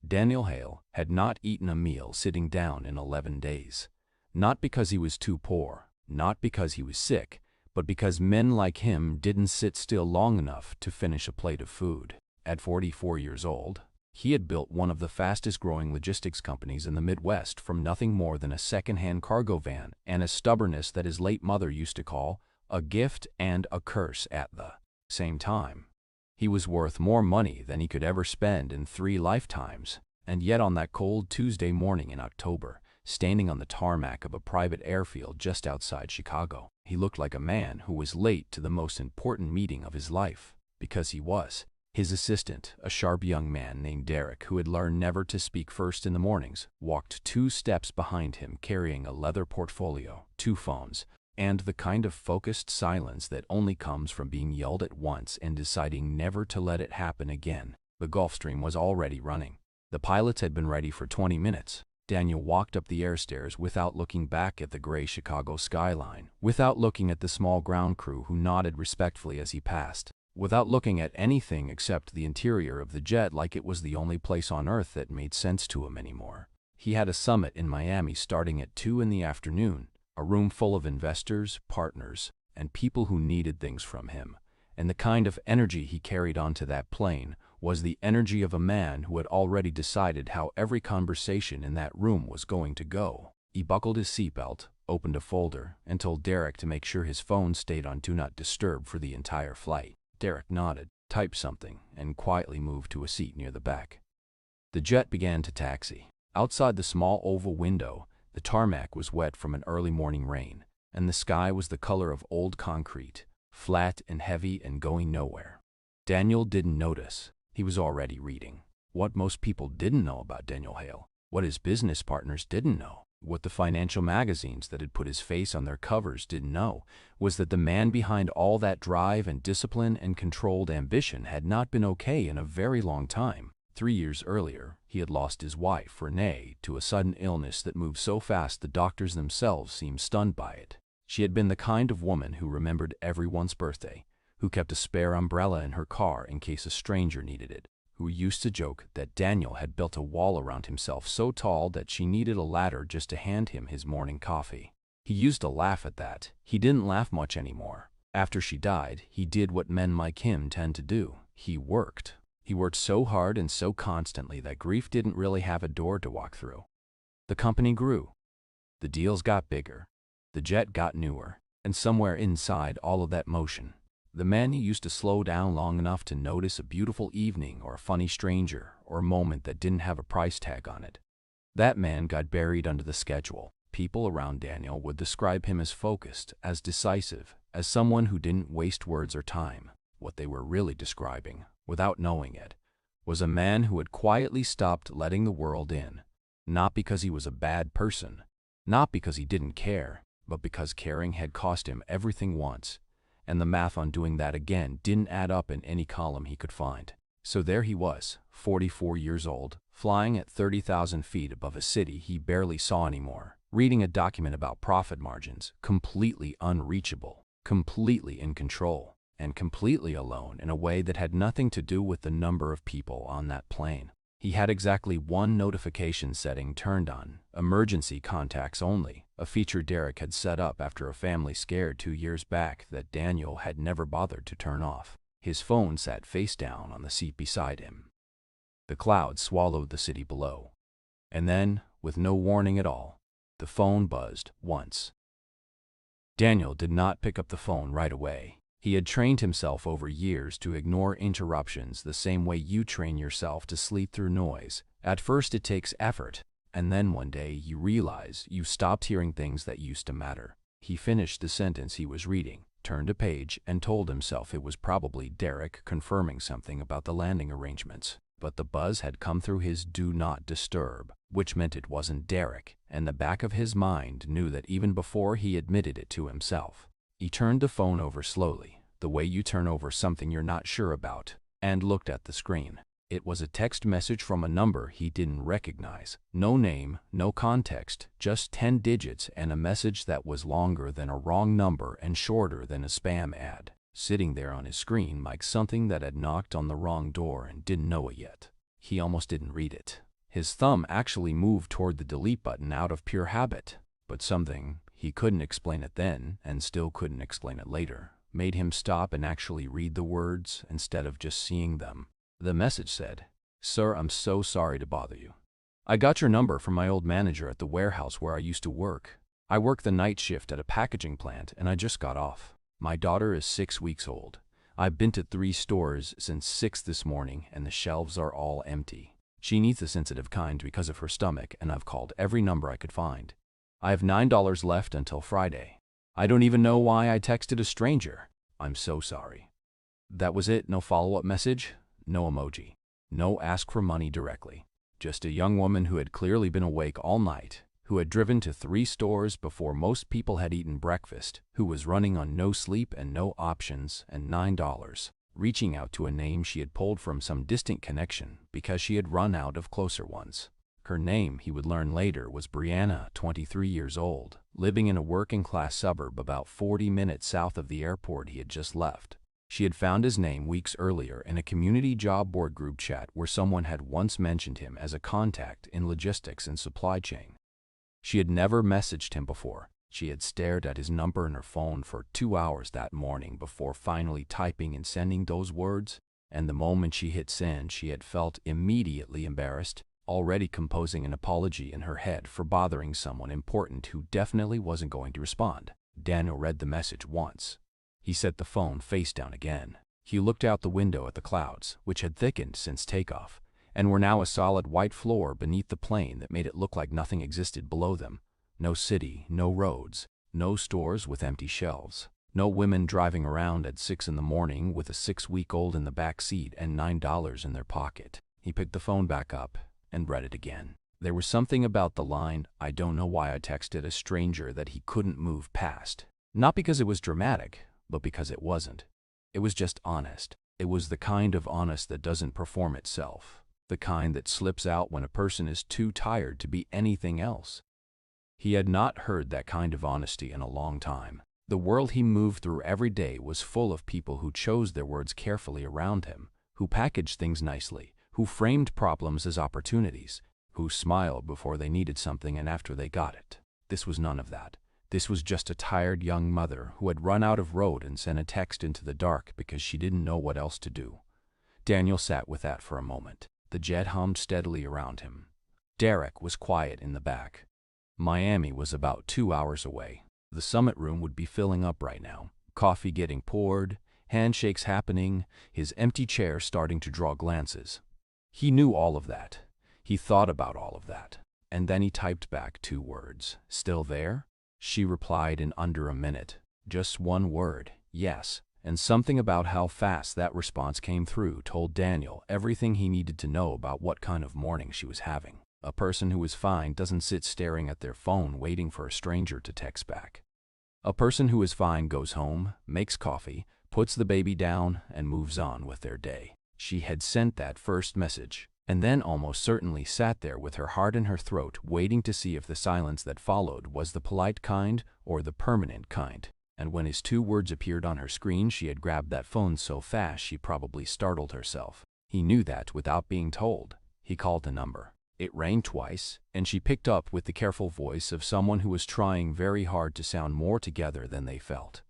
Daniel Hale had not eaten a meal sitting down in 11 days. Not because he was too poor, not because he was sick, but because men like him didn't sit still long enough to finish a plate of food. At 44 years old, he had built one of the fastest-growing logistics companies in the Midwest from nothing more than a second-hand cargo van and a stubbornness that his late mother used to call a gift and a curse at the same time. He was worth more money than he could ever spend in 3 lifetimes, and yet on that cold Tuesday morning in October, standing on the tarmac of a private airfield just outside Chicago, he looked like a man who was late to the most important meeting of his life, because he was. His assistant, a sharp young man named Derek, who had learned never to speak first in the mornings, walked 2 steps behind him carrying a leather portfolio, 2 phones, and the kind of focused silence that only comes from being yelled at once and deciding never to let it happen again. The Gulfstream was already running. The pilots had been ready for 20 minutes. Daniel walked up the air stairs without looking back at the gray Chicago skyline, without looking at the small ground crew who nodded respectfully as he passed, without looking at anything except the interior of the jet like it was the only place on Earth that made sense to him anymore. He had a summit in Miami starting at 2 in the afternoon, a room full of investors, partners, and people who needed things from him, and the kind of energy he carried onto that plane was the energy of a man who had already decided how every conversation in that room was going to go. He buckled his seatbelt, opened a folder, and told Derek to make sure his phone stayed on Do Not Disturb for the entire flight. Derek nodded, typed something, and quietly moved to a seat near the back. The jet began to taxi. Outside the small oval window, the tarmac was wet from an early morning rain, and the sky was the color of old concrete, flat and heavy and going nowhere. Daniel didn't notice. He was already reading. What most people didn't know about Daniel Hale, what his business partners didn't know, what the financial magazines that had put his face on their covers didn't know, was that the man behind all that drive and discipline and controlled ambition had not been okay in a very long time. 3 years earlier, he had lost his wife, Renee, to a sudden illness that moved so fast the doctors themselves seemed stunned by it. She had been the kind of woman who remembered everyone's birthday, who kept a spare umbrella in her car in case a stranger needed it, who used to joke that Daniel had built a wall around himself so tall that she needed a ladder just to hand him his morning coffee. He used to laugh at that. He didn't laugh much anymore. After she died, he did what men like him tend to do. He worked. He worked so hard and so constantly that grief didn't really have a door to walk through. The company grew. The deals got bigger. The jet got newer. And somewhere inside all of that motion, the man who used to slow down long enough to notice a beautiful evening or a funny stranger or a moment that didn't have a price tag on it, that man got buried under the schedule. People around Daniel would describe him as focused, as decisive, as someone who didn't waste words or time. What they were really describing, without knowing it, was a man who had quietly stopped letting the world in, not because he was a bad person, not because he didn't care, but because caring had cost him everything once, and the math on doing that again didn't add up in any column he could find. So there he was, 44 years old, flying at 30,000 feet above a city he barely saw anymore, reading a document about profit margins, completely unreachable, completely in control, and completely alone in a way that had nothing to do with the number of people on that plane. He had exactly one notification setting turned on, emergency contacts only, a feature Derek had set up after a family scare 2 years back that Daniel had never bothered to turn off. His phone sat face down on the seat beside him. The clouds swallowed the city below. And then, with no warning at all, the phone buzzed once. Daniel did not pick up the phone right away. He had trained himself over years to ignore interruptions the same way you train yourself to sleep through noise. At first it takes effort, and then one day you realize you stopped hearing things that used to matter. He finished the sentence he was reading, turned a page, and told himself it was probably Derek confirming something about the landing arrangements. But the buzz had come through his Do Not Disturb, which meant it wasn't Derek, and the back of his mind knew that even before he admitted it to himself. He turned the phone over slowly, the way you turn over something you're not sure about, and looked at the screen. It was a text message from a number he didn't recognize. No name, no context, just 10 digits and a message that was longer than a wrong number and shorter than a spam ad, sitting there on his screen like something that had knocked on the wrong door and didn't know it yet. He almost didn't read it. His thumb actually moved toward the delete button out of pure habit, but something, he couldn't explain it then and still couldn't explain it later, made him stop and actually read the words instead of just seeing them. The message said, "Sir, I'm so sorry to bother you. I got your number from my old manager at the warehouse where I used to work. I work the night shift at a packaging plant and I just got off. My daughter is 6 weeks old. I've been to 3 stores since 6 this morning and the shelves are all empty. She needs the sensitive kind because of her stomach and I've called every number I could find. I have $9 left until Friday. I don't even know why I texted a stranger. I'm so sorry." That was it. No follow-up message, no emoji, no ask for money directly. Just a young woman who had clearly been awake all night, who had driven to 3 stores before most people had eaten breakfast, who was running on no sleep and no options and $9, reaching out to a name she had pulled from some distant connection because she had run out of closer ones. Her name, he would learn later, was Brianna, 23 years old, living in a working-class suburb about 40 minutes south of the airport he had just left. She had found his name weeks earlier in a community job board group chat where someone had once mentioned him as a contact in logistics and supply chain. She had never messaged him before. She had stared at his number in her phone for 2 hours that morning before finally typing and sending those words, and the moment she hit send, she had felt immediately embarrassed, already composing an apology in her head for bothering someone important who definitely wasn't going to respond. Daniel read the message once. He set the phone face down again. He looked out the window at the clouds, which had thickened since takeoff, and were now a solid white floor beneath the plane that made it look like nothing existed below them. No city, no roads, no stores with empty shelves, no women driving around at 6 in the morning with a 6-week-old in the back seat and $9 in their pocket. He picked the phone back up and read it again. There was something about the line, "I don't know why I texted a stranger," that he couldn't move past. Not because it was dramatic, but because it wasn't. It was just honest. It was the kind of honest that doesn't perform itself. The kind that slips out when a person is too tired to be anything else. He had not heard that kind of honesty in a long time. The world he moved through every day was full of people who chose their words carefully around him, who packaged things nicely, who framed problems as opportunities, who smiled before they needed something and after they got it. This was none of that. This was just a tired young mother who had run out of road and sent a text into the dark because she didn't know what else to do. Daniel sat with that for a moment. The jet hummed steadily around him. Derek was quiet in the back. Miami was about 2 hours away. The summit room would be filling up right now. Coffee getting poured, handshakes happening, his empty chair starting to draw glances. He knew all of that. He thought about all of that. And then he typed back 2 words. "Still there?" She replied in under a minute. Just 1 word, "Yes." And something about how fast that response came through told Daniel everything he needed to know about what kind of morning she was having. A person who is fine doesn't sit staring at their phone waiting for a stranger to text back. A person who is fine goes home, makes coffee, puts the baby down, and moves on with their day. She had sent that first message, and then almost certainly sat there with her heart in her throat waiting to see if the silence that followed was the polite kind or the permanent kind. And when his 2 words appeared on her screen, she had grabbed that phone so fast she probably startled herself. He knew that without being told. He called the number. It rang twice, and she picked up with the careful voice of someone who was trying very hard to sound more together than they felt.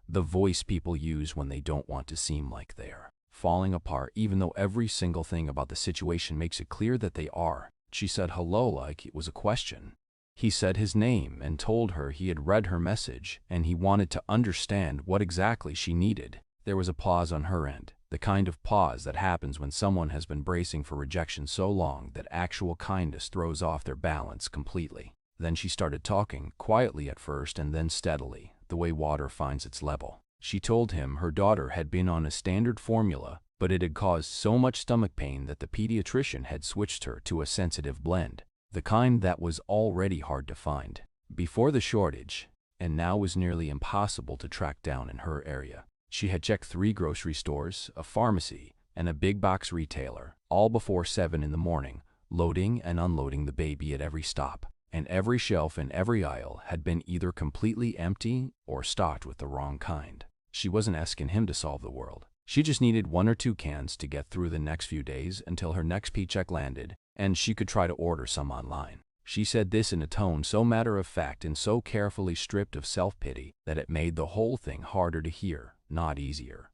The voice people use when they don't want to seem like they're falling apart, even though every single thing about the situation makes it clear that they are. She said hello like it was a question. He said his name and told her he had read her message and he wanted to understand what exactly she needed. There was a pause on her end, the kind of pause that happens when someone has been bracing for rejection so long that actual kindness throws off their balance completely. Then she started talking, quietly at first and then steadily, the way water finds its level. She told him her daughter had been on a standard formula, but it had caused so much stomach pain that the pediatrician had switched her to a sensitive blend, the kind that was already hard to find before the shortage, and now was nearly impossible to track down in her area. She had checked 3 grocery stores, a pharmacy, and a big box retailer, all before 7 in the morning, loading and unloading the baby at every stop, and every shelf in every aisle had been either completely empty or stocked with the wrong kind. She wasn't asking him to solve the world. She just needed 1 or 2 cans to get through the next few days until her next paycheck landed, and she could try to order some online. She said this in a tone so matter-of-fact and so carefully stripped of self-pity that it made the whole thing harder to hear, not easier.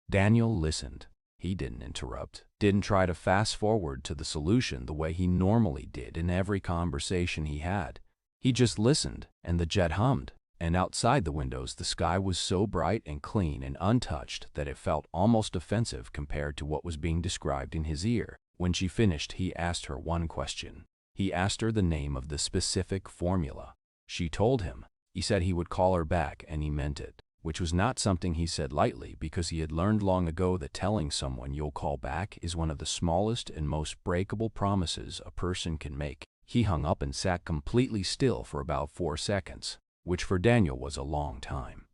Daniel listened. He didn't interrupt, didn't try to fast-forward to the solution the way he normally did in every conversation he had. He just listened, and the jet hummed, and outside the windows the sky was so bright and clean and untouched that it felt almost offensive compared to what was being described in his ear. When she finished, he asked her one question. He asked her the name of the specific formula. She told him. He said he would call her back, and he meant it, which was not something he said lightly because he had learned long ago that telling someone you'll call back is one of the smallest and most breakable promises a person can make. He hung up and sat completely still for about 4 seconds, which for Daniel was a long time.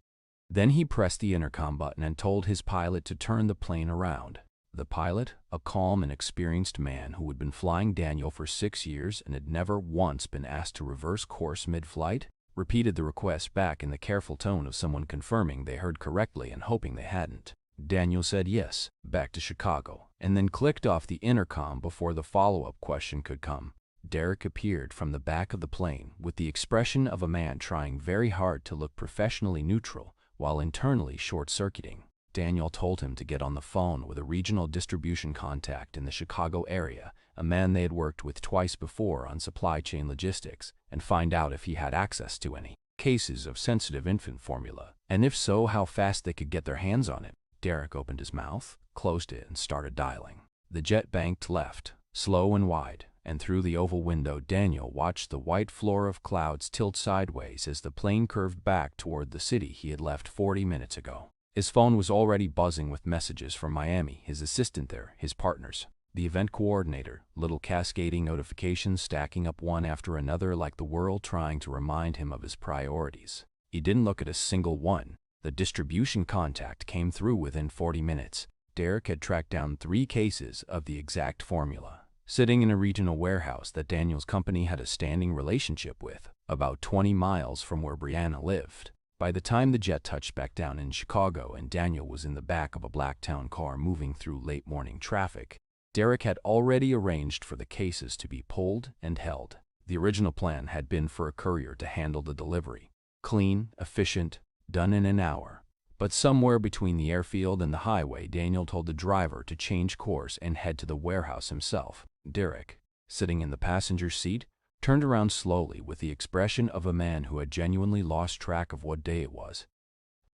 Then he pressed the intercom button and told his pilot to turn the plane around. The pilot, a calm and experienced man who had been flying Daniel for 6 years and had never once been asked to reverse course mid-flight, repeated the request back in the careful tone of someone confirming they heard correctly and hoping they hadn't. Daniel said yes, back to Chicago, and then clicked off the intercom before the follow-up question could come. Derek appeared from the back of the plane with the expression of a man trying very hard to look professionally neutral while internally short-circuiting. Daniel told him to get on the phone with a regional distribution contact in the Chicago area, a man they had worked with twice before on supply chain logistics, and find out if he had access to any cases of sensitive infant formula, and if so, how fast they could get their hands on it. Derek opened his mouth, closed it, and started dialing. The jet banked left, slow and wide, and through the oval window Daniel watched the white floor of clouds tilt sideways as the plane curved back toward the city he had left 40 minutes ago. His phone was already buzzing with messages from Miami, his assistant there, his partners, the event coordinator, little cascading notifications stacking up one after another like the world trying to remind him of his priorities. He didn't look at a single one. The distribution contact came through within 40 minutes. Derek had tracked down 3 cases of the exact formula, sitting in a regional warehouse that Daniel's company had a standing relationship with, about 20 miles from where Brianna lived. By the time the jet touched back down in Chicago and Daniel was in the back of a black town car moving through late morning traffic, Derek had already arranged for the cases to be pulled and held. The original plan had been for a courier to handle the delivery. Clean, efficient, done in an hour. But somewhere between the airfield and the highway, Daniel told the driver to change course and head to the warehouse himself. Derek, sitting in the passenger seat, turned around slowly with the expression of a man who had genuinely lost track of what day it was.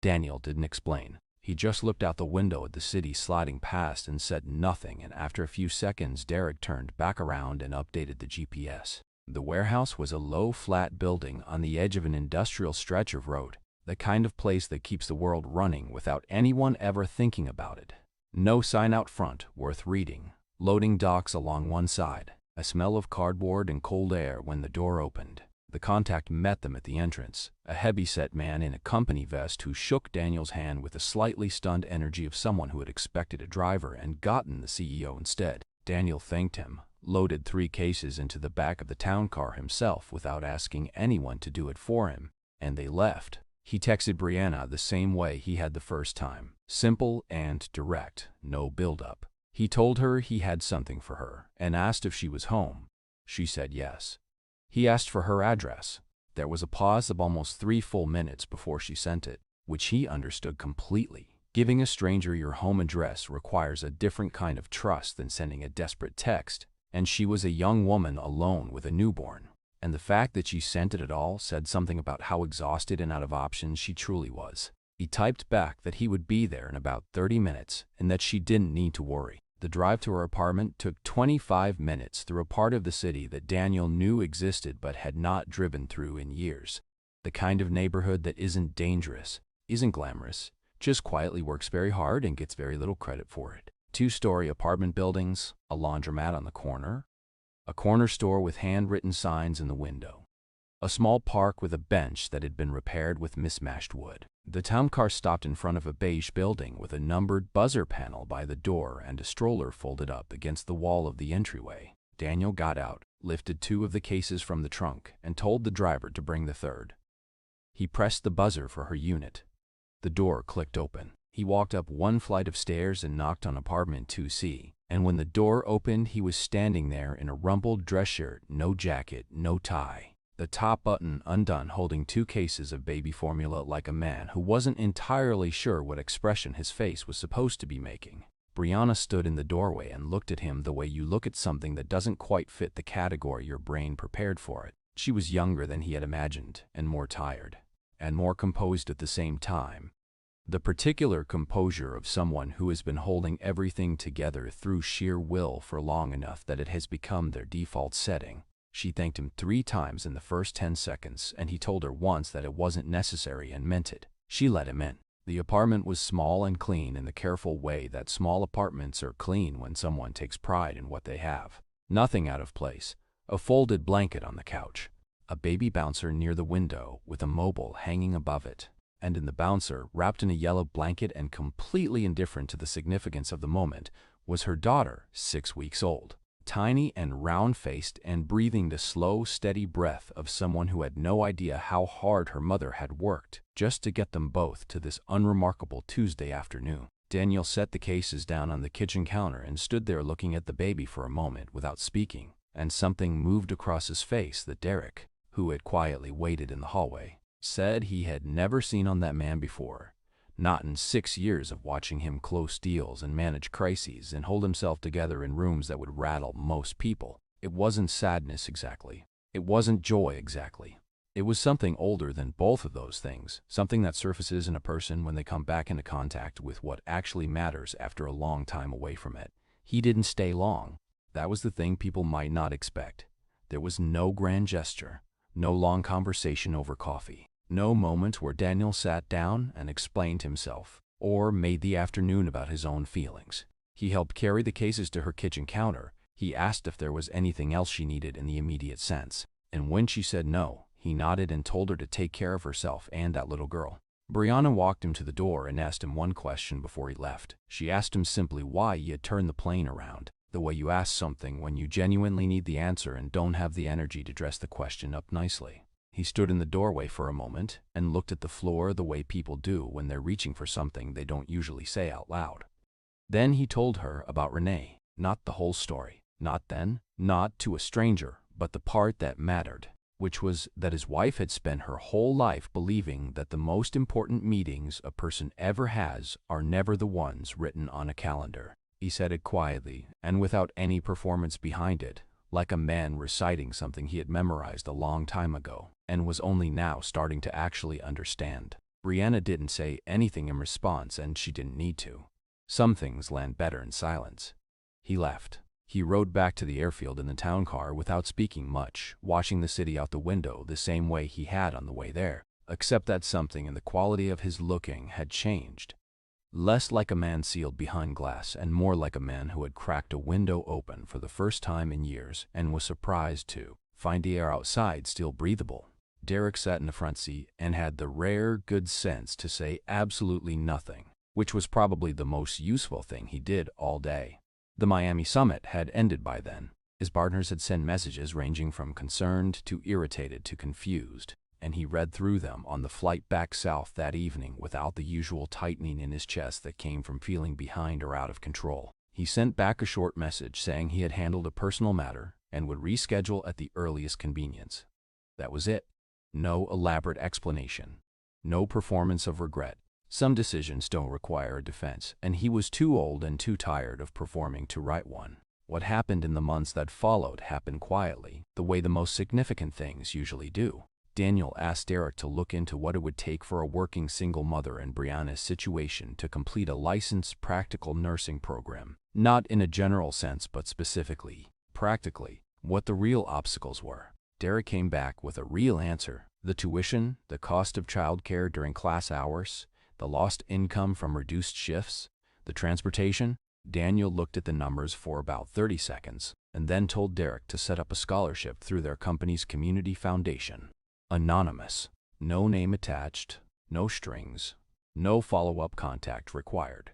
Daniel didn't explain. He just looked out the window at the city sliding past and said nothing, and after a few seconds Derek turned back around and updated the GPS. The warehouse was a low, flat building on the edge of an industrial stretch of road, the kind of place that keeps the world running without anyone ever thinking about it. No sign out front worth reading. Loading docks along one side. A smell of cardboard and cold air when the door opened. The contact met them at the entrance, a heavy-set man in a company vest who shook Daniel's hand with the slightly stunned energy of someone who had expected a driver and gotten the CEO instead. Daniel thanked him, loaded 3 cases into the back of the town car himself without asking anyone to do it for him, and they left. He texted Brianna the same way he had the first time. Simple and direct, no build-up. He told her he had something for her and asked if she was home. She said yes. He asked for her address. There was a pause of almost 3 full minutes before she sent it, which he understood completely. Giving a stranger your home address requires a different kind of trust than sending a desperate text, and she was a young woman alone with a newborn. And the fact that she sent it at all said something about how exhausted and out of options she truly was. He typed back that he would be there in about 30 minutes and that she didn't need to worry. The drive to her apartment took 25 minutes through a part of the city that Daniel knew existed but had not driven through in years. The kind of neighborhood that isn't dangerous, isn't glamorous, just quietly works very hard and gets very little credit for it. 2-story apartment buildings, a laundromat on the corner, a corner store with handwritten signs in the window, a small park with a bench that had been repaired with mismatched wood. The town car stopped in front of a beige building with a numbered buzzer panel by the door and a stroller folded up against the wall of the entryway. Daniel got out, lifted 2 of the cases from the trunk, and told the driver to bring the 3rd. He pressed the buzzer for her unit. The door clicked open. He walked up 1 flight of stairs and knocked on apartment 2C, And when the door opened, he was standing there in a rumpled dress shirt, no jacket, no tie, the top button undone, holding 2 cases of baby formula like a man who wasn't entirely sure what expression his face was supposed to be making. Brianna stood in the doorway and looked at him the way you look at something that doesn't quite fit the category your brain prepared for it. She was younger than he had imagined, and more tired, and more composed at the same time. The particular composure of someone who has been holding everything together through sheer will for long enough that it has become their default setting. She thanked him 3 times in the first 10 seconds, and he told her once that it wasn't necessary and meant it. She let him in. The apartment was small and clean in the careful way that small apartments are clean when someone takes pride in what they have. Nothing out of place. A folded blanket on the couch, a baby bouncer near the window with a mobile hanging above it, and in the bouncer, wrapped in a yellow blanket and completely indifferent to the significance of the moment, was her daughter, 6 weeks old. Tiny and round-faced and breathing the slow, steady breath of someone who had no idea how hard her mother had worked just to get them both to this unremarkable Tuesday afternoon. Daniel set the cases down on the kitchen counter and stood there looking at the baby for a moment without speaking, and something moved across his face that Derek, who had quietly waited in the hallway, said he had never seen on that man before. Not in 6 years of watching him close deals and manage crises and hold himself together in rooms that would rattle most people. It wasn't sadness exactly. It wasn't joy exactly. It was something older than both of those things, something that surfaces in a person when they come back into contact with what actually matters after a long time away from it. He didn't stay long. That was the thing people might not expect. There was no grand gesture, no long conversation over coffee. No moment where Daniel sat down and explained himself, or made the afternoon about his own feelings. He helped carry the cases to her kitchen counter. He asked if there was anything else she needed in the immediate sense. And when she said no, he nodded and told her to take care of herself and that little girl. Brianna walked him to the door and asked him one question before he left. She asked him simply why he had turned the plane around, the way you ask something when you genuinely need the answer and don't have the energy to dress the question up nicely. He stood in the doorway for a moment and looked at the floor the way people do when they're reaching for something they don't usually say out loud. Then he told her about Renee, not the whole story, not then, not to a stranger, but the part that mattered, which was that his wife had spent her whole life believing that the most important meetings a person ever has are never the ones written on a calendar. He said it quietly and without any performance behind it, like a man reciting something he had memorized a long time ago and was only now starting to actually understand. Brianna didn't say anything in response, and she didn't need to. Some things land better in silence. He left. He rode back to the airfield in the town car without speaking much, watching the city out the window the same way he had on the way there, except that something in the quality of his looking had changed. Less like a man sealed behind glass and more like a man who had cracked a window open for the first time in years and was surprised to find the air outside still breathable. Derek sat in the front seat and had the rare good sense to say absolutely nothing, which was probably the most useful thing he did all day. The Miami summit had ended by then. His partners had sent messages ranging from concerned to irritated to confused, and he read through them on the flight back south that evening without the usual tightening in his chest that came from feeling behind or out of control. He sent back a short message saying he had handled a personal matter and would reschedule at the earliest convenience. That was it. No elaborate explanation. No performance of regret. Some decisions don't require a defense, and he was too old and too tired of performing to write one. What happened in the months that followed happened quietly, the way the most significant things usually do. Daniel asked Derek to look into what it would take for a working single mother in Brianna's situation to complete a licensed practical nursing program. Not in a general sense, but specifically, practically, what the real obstacles were. Derek came back with a real answer. The tuition, the cost of childcare during class hours, the lost income from reduced shifts, the transportation. Daniel looked at the numbers for about 30 seconds and then told Derek to set up a scholarship through their company's community foundation. Anonymous. No name attached, no strings, no follow-up contact required.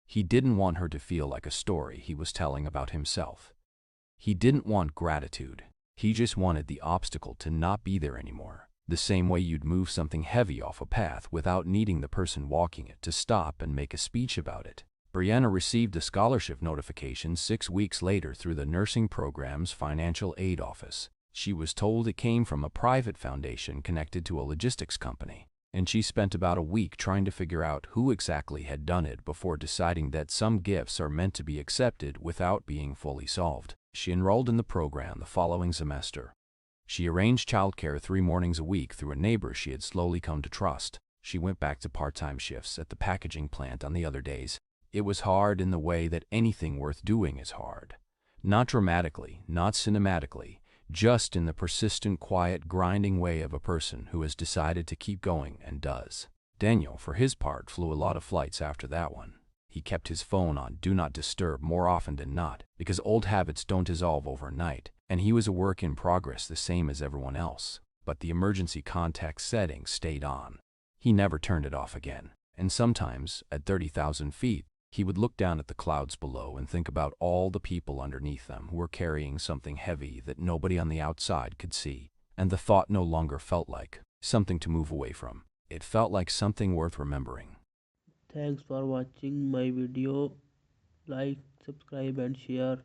He didn't want her to feel like a story he was telling about himself. He didn't want gratitude. He just wanted the obstacle to not be there anymore. The same way you'd move something heavy off a path without needing the person walking it to stop and make a speech about it. Brianna received a scholarship notification 6 weeks later through the nursing program's financial aid office. She was told it came from a private foundation connected to a logistics company, and she spent about a week trying to figure out who exactly had done it before deciding that some gifts are meant to be accepted without being fully solved. She enrolled in the program the following semester. She arranged childcare 3 mornings a week through a neighbor she had slowly come to trust. She went back to part-time shifts at the packaging plant on the other days. It was hard in the way that anything worth doing is hard. Not dramatically, not cinematically, just in the persistent, quiet, grinding way of a person who has decided to keep going and does. Daniel, for his part, flew a lot of flights after that one. He kept his phone on Do Not Disturb more often than not, because old habits don't dissolve overnight, and he was a work in progress the same as everyone else. But the emergency contact setting stayed on. He never turned it off again. And sometimes, at 30,000 feet, he would look down at the clouds below and think about all the people underneath them who were carrying something heavy that nobody on the outside could see. And the thought no longer felt like something to move away from. It felt like something worth remembering. Thanks for watching my video. Like, subscribe and share.